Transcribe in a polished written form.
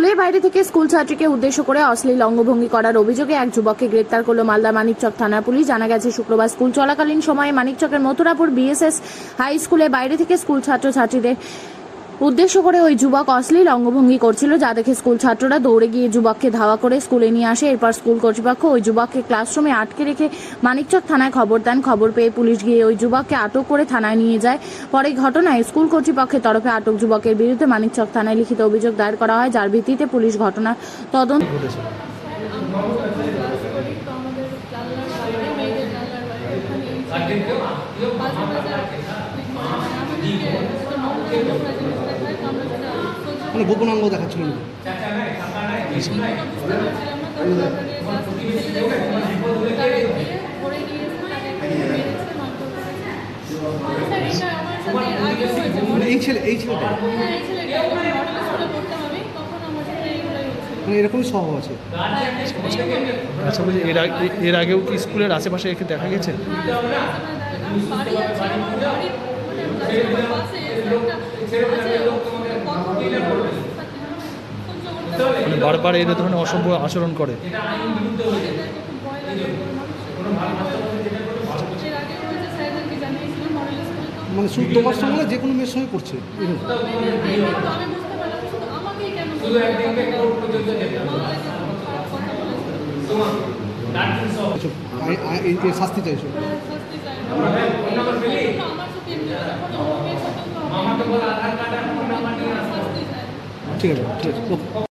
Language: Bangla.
স্কুলের বাইরে থেকে স্কুল ছাত্রীকে উদ্দেশ্য করে অশ্লীল অঙ্গভঙ্গি করার অভিযোগে এক যুবককে গ্রেপ্তার করল মালদা মানিকচক থানার পুলিশ। জানা গেছে শুক্রবার স্কুল চলাকালীন সময়ে মানিকচকের মথুরাপুর বিএসএস হাই স্কুলের বাইরে থেকে স্কুল ছাত্রছাত্রীদের উদ্দেশ্য করে ওই যুবক অশ্লীল অঙ্গভঙ্গি করছিল, যা দেখে স্কুল ছাত্ররা দৌড়ে গিয়ে যুবককে ধাওয়া করে স্কুলে নিয়ে আসে। এরপর স্কুল কর্তৃপক্ষ ওই যুবককে ক্লাসরুমে আটকে রেখে মানিকচক থানায় খবর দেন। খবর পেয়ে পুলিশ গিয়ে ওই যুবককে আটক করে থানায় নিয়ে যায়। পরে ঘটনায় স্কুল কর্তৃপক্ষের তরফে আটক যুবকের বিরুদ্ধে মানিকচক থানায় লিখিত অভিযোগ দায়ের করা হয়, যার ভিত্তিতে পুলিশ ঘটনার তদন্ত। মানে গোপনাঙ্গ দেখাচ্ছিল এই ছেলেটা মানে এরকমই স্বভাব আছে। আচ্ছা, বলছি এর আগেও কি স্কুলের আশেপাশে একে দেখা গেছে? মানে বারবার এই ধরনের অসভ্য আচরণ করে। মানে শুধু তোমার সঙ্গে যে কোনো মেয়ের সঙ্গে করছে। শাস্তি চাইছো? ঠিক আছে, ঠিক আছে।